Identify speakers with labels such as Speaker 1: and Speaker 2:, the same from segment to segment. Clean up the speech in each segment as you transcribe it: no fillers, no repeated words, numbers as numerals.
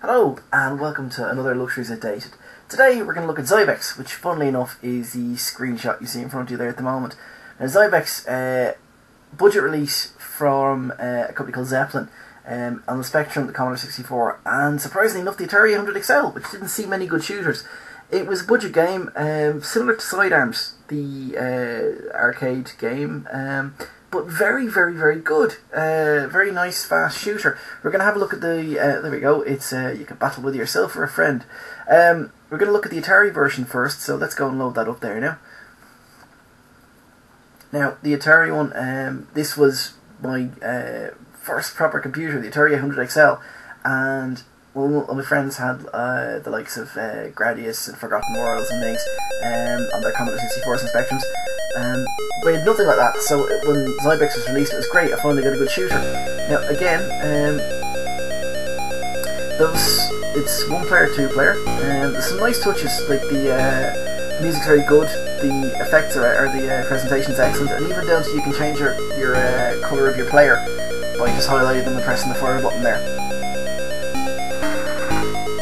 Speaker 1: Hello and welcome to another Luxuries Updated. Today we're going to look at Zybex, which funnily enough is the screenshot you see in front of you there at the moment. Now Zybex, budget release from a company called Zeppelin on the Spectrum, the Commodore 64, and surprisingly enough the Atari 800 XL, which didn't see many good shooters. It was a budget game, similar to Sidearms, the arcade game, but very, very, very good. Very nice, fast shooter. We're going to have a look at the, there we go, it's you can battle with yourself or a friend. We're going to look at the Atari version first, so let's go and load that up there now. Now, the Atari one, this was my first proper computer, the Atari 800 XL, and well, my friends had the likes of Gradius and Forgotten Worlds and things on their Commodore 64s and Spectrums. We had nothing like that, so when Zybex was released it was great. I finally got a good shooter. Now again, it's one player, two player. There's some nice touches, like the music's very good, the effects the presentation's excellent, and even down to you can change your colour of your player by just highlighting them and pressing the fire button there.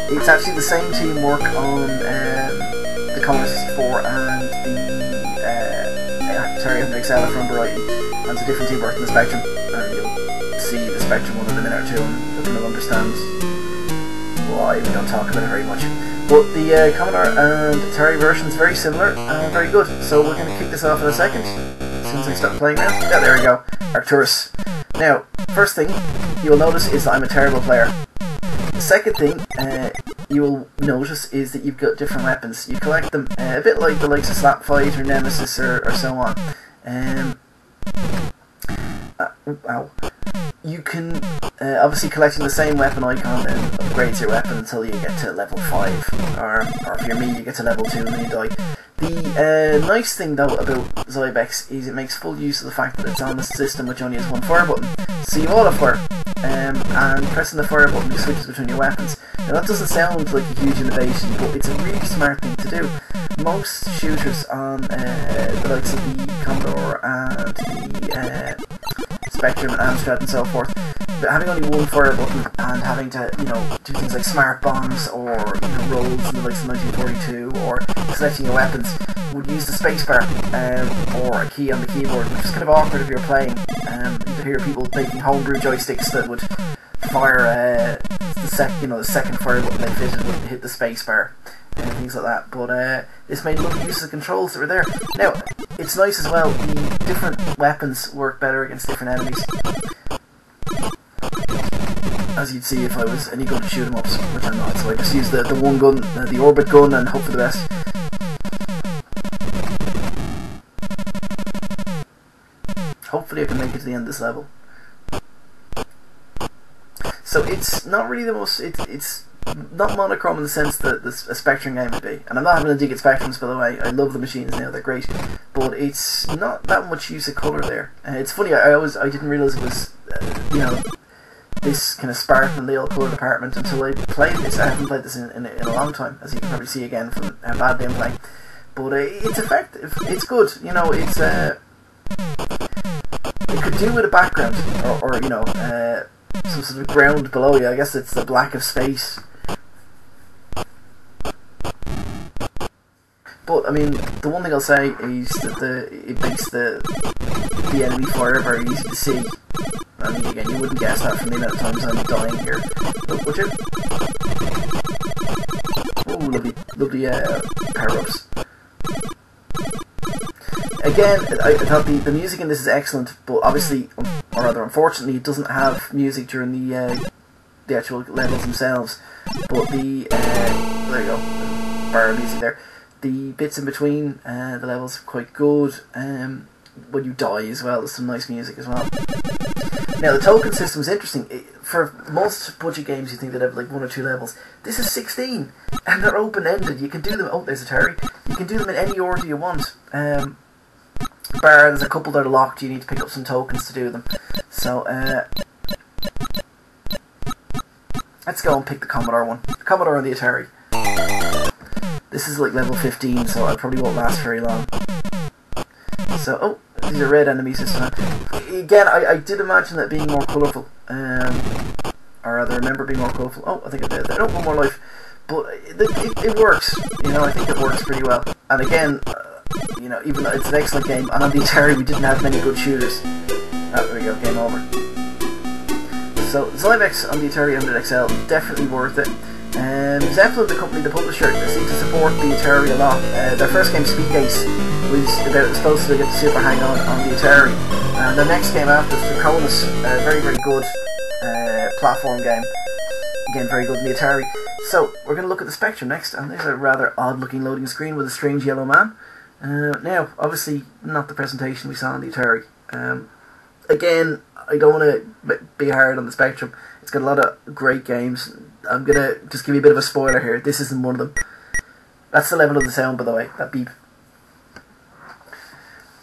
Speaker 1: It's actually the same team work on the Commodore 64 and the Atari 800 XL if I remember rightly, and it's a different team work in the Spectrum, and you'll see the Spectrum one in a minute or two and you'll kind of understand why we don't talk about it very much. But the Commodore and Atari version is very similar and very good, so we're going to kick this off in a second as soon as I start playing around. Yeah, there we go, Arcturus. Now, first thing you will notice is that I'm a terrible player. The second thing you will notice is that you've got different weapons. You collect them a bit like the likes of Slapfight or Nemesis or so on. Wow. You can obviously collecting the same weapon icon and upgrades your weapon until you get to level 5, or if you're me you get to level 2 and then you die. The nice thing though about Zybex is it makes full use of the fact that it's on a system which only has one fire button. So you auto-fire, and pressing the fire button just switches between your weapons. Now that doesn't sound like a huge innovation, but it's a really smart thing to do. Most shooters on the likes of the Commodore and the Spectrum and Amstrad and so forth, but having only one fire button and having to, do things like smart bombs or rolls in the likes of 1942 or selecting your weapons would use the spacebar or a key on the keyboard, which is kind of awkward if you're playing. You hear people making homebrew joysticks that would fire the second fire button they fitted would hit the spacebar and things like that. But this made lovely use of the controls that were there. Now, it's nice as well, the different weapons work better against different enemies, as you'd see if I was any good at shoot 'em ups, which I'm not, so I just use the one gun, the orbit gun, and hope for the best. Hopefully I can make it to the end of this level. So it's not really the most, it's not monochrome in the sense that a Spectrum game would be. And I'm not having a dig at Spectrums, by the way. I love the machines now, they're great. But it's not that much use of colour there. It's funny, I didn't realise it was, this kind of Spartan Leo colour department until I played this. I haven't played this in a long time, as you can probably see again from how badly I'm playing. But it's effective, it's good, it's it could do with a background, or some sort of ground below you. I guess it's the black of space. But I mean, the one thing I'll say is that it makes the enemy fire very easy to see. I mean, again, you wouldn't guess that from the amount of times I'm dying here. Oh, would you? Oh, lovely power-ups. Again, I thought the music in this is excellent, but obviously, or rather unfortunately, it doesn't have music during the actual levels themselves. But there you go, bar music there. The bits in between the levels are quite good. When you die as well, there's some nice music as well. Now the token system is interesting. For most budget games you think they'd have like 1 or 2 levels. This is 16 and they're open-ended. You can do them, oh there's Atari, you can do them in any order you want. Bar there's a couple that are locked, you need to pick up some tokens to do them. So let's go and pick the Commodore one. The Commodore and the Atari. This is like level 15, so I probably won't last very long. So, oh, these are red enemies this time. Again, I did imagine that being more colourful, or or rather remember being more colourful. Oh, I think I did. I don't want more life, but it works. You know, I think it works pretty well. And again, you know, even though it's an excellent game, and on the Atari we didn't have many good shooters. Oh, there we go, game over. So Zybex on the Atari 100 XL, definitely worth it. Zeppelin, the company, the publisher, they seem to support the Atari a lot. Their first game, Speed Ace, was supposed to get the Super Hang on the Atari. And the next game after, Draconis, a very, very good platform game. Again, very good in the Atari. So, we're going to look at the Spectrum next, and there's a rather odd looking loading screen with a strange yellow man. Now, obviously, not the presentation we saw on the Atari. Again, I don't want to be hard on the Spectrum. It's got a lot of great games. I'm going to just give you a bit of a spoiler here. This isn't one of them. That's the level of the sound, by the way, that beep.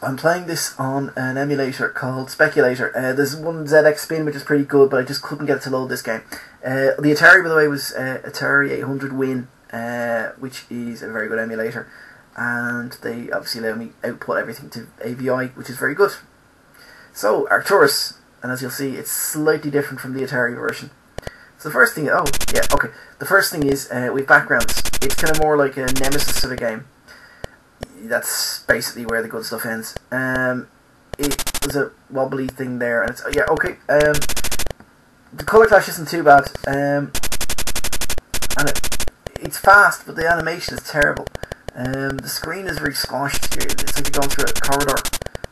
Speaker 1: I'm playing this on an emulator called Speculator. There's one ZX Spin which is pretty good, but I just couldn't get it to load this game. The Atari, by the way, was Atari 800 Win, which is a very good emulator. And they obviously let me output everything to AVI, which is very good. So, Arcturus, and as you'll see, it's slightly different from the Atari version. So the first thing, oh, yeah, okay. The first thing is, we have backgrounds. It's kind of more like a Nemesis sort of game. That's basically where the good stuff ends. It was a wobbly thing there, and it's, yeah, okay. The colour clash isn't too bad. And it's fast, but the animation is terrible. The screen is very squashed. It's like you're going through a corridor.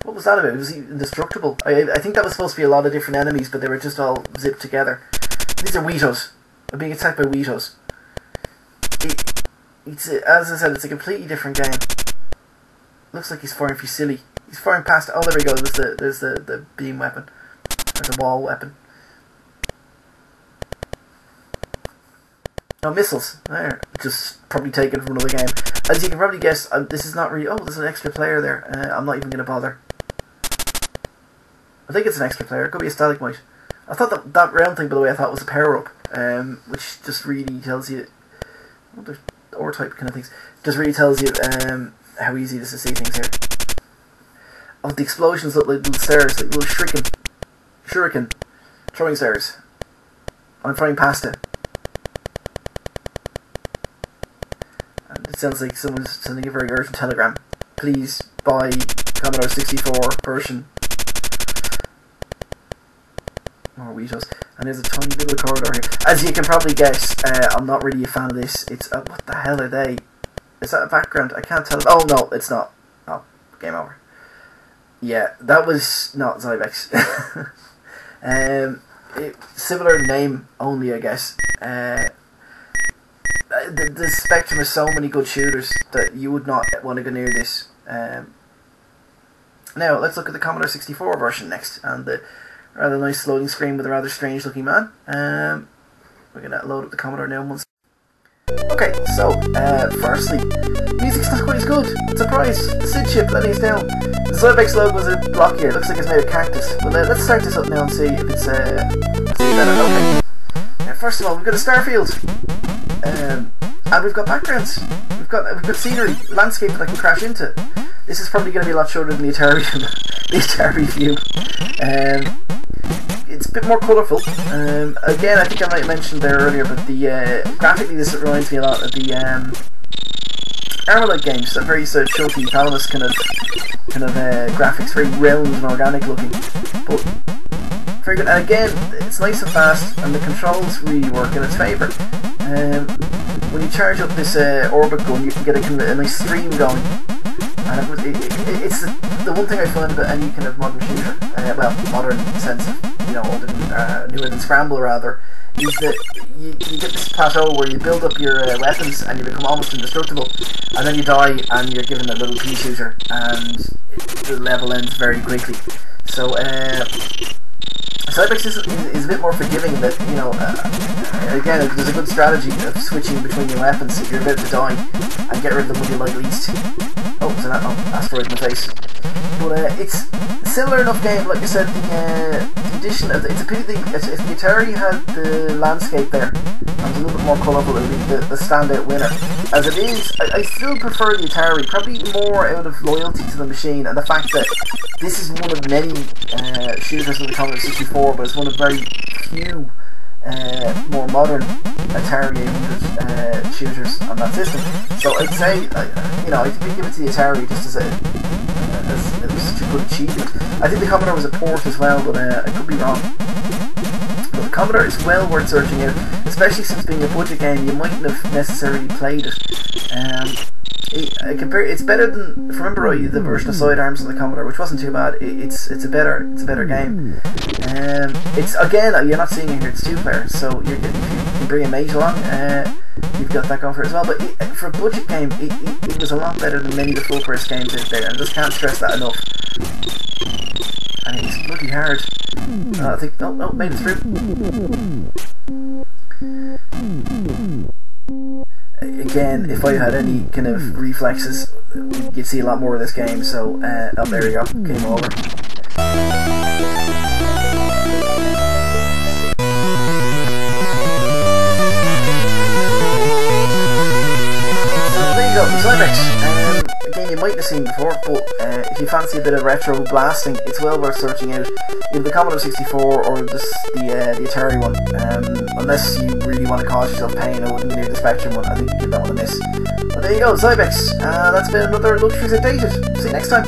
Speaker 1: What was that about? Was he indestructible? I think that was supposed to be a lot of different enemies, but they were just all zipped together. These are Weetos. I'm being attacked by Weetos. It's as I said, it's a completely different game. Looks like he's firing fusilli. He's firing past. Oh, there we go. There's the beam weapon, or the wall weapon. Oh, missiles. There. Just probably taken from another game. As you can probably guess, this is not really... Oh, there's an extra player there. I'm not even going to bother. I think it's an extra player. It could be a stalagmite. I thought that round thing, by the way, I thought was a power-up. Which just really tells you... Well, there's ore-type kind of things. Just really tells you how easy it is to see things here. Oh, the explosions look like little stairs. Like little shuriken. Throwing stairs. I'm throwing pasta. And it sounds like someone's sending a very urgent telegram. Please buy Commodore 64 version. More Weetos. And there's a tiny little corridor here. As you can probably guess, I'm not really a fan of this. It's what the hell are they? Is that a background? I can't tell. Oh no, it's not. Oh, game over. Yeah, that was not Zybex. Similar name only, I guess. The Spectrum has so many good shooters that you would not want to go near this. Now, let's look at the Commodore 64 version next, and the rather nice loading screen with a rather strange looking man. We're going to load up the Commodore now once. Okay, so, firstly, music's not quite as good. Surprise! The SID chip letting us down. The Zybex logo is a block here. It looks like it's made of cactus. But let's start this up now and see if it's better. Okay. Now, first of all, we've got a Starfield. And we've got backgrounds. We've got scenery, landscape that I can crash into. This is probably going to be a lot shorter than the Atari, the Atari view. It's a bit more colourful. Again, I think I might have mentioned there earlier, but graphically this reminds me a lot of the Armalite games. That very sort of chunky, thalamus kind of graphics, very round and organic looking, but very good. And again, it's nice and fast, and the controls really work in its favour. When you charge up this orbit gun, you can get a nice stream going. And it's the one thing I find about any kind of modern shooter, well, modern sense of, you know, older than, newer than Scramble rather, is that you get this plateau where you build up your weapons and you become almost indestructible, and then you die and you're given a little pea shooter, and the level ends very quickly. So, Zybex is a bit more forgiving that, you know, again, there's a good strategy of switching between your weapons if you're about to die, and get rid of the one you like least. Oh, it's an asteroid in my face. But it's a similar enough game, like I said, the addition of, it's a pity if the Atari had the landscape there, and was a little bit more colourful, it would be the standout winner. As it is, I still prefer the Atari, probably more out of loyalty to the machine, and the fact that this is one of many shooters of the Commodore 64, but it's one of very few more modern Atari 800 shooters on that system. So I'd say, I think we give it to the Atari just as it was such a good achievement. I think the Commodore was a port as well, but I could be wrong. But the Commodore is well worth searching out, especially since being a budget game, you mightn't have necessarily played it. It's better than, if I remember right, the version of Sidearms on the Commodore, which wasn't too bad. It's a better game. It's, again, you're not seeing it here, it's 2-player, so if you bring a mate along, you've got that going for it as well. But for a budget game, it was a lot better than many of the full-price games out there, and I just can't stress that enough. And it's bloody hard. I think, made it through. Again, if I had any kind of reflexes, you'd see a lot more of this game, so, there you go, game over. So there you go, Zybex. A game you might have seen before, but if you fancy a bit of retro blasting, it's well worth searching out. Either the Commodore 64 or just the Atari one. Unless you really want to cause yourself pain, I wouldn't go near the Spectrum one. I think you give that one a miss. But there you go, Zybex. That's been another Luxuries Updated. See you next time.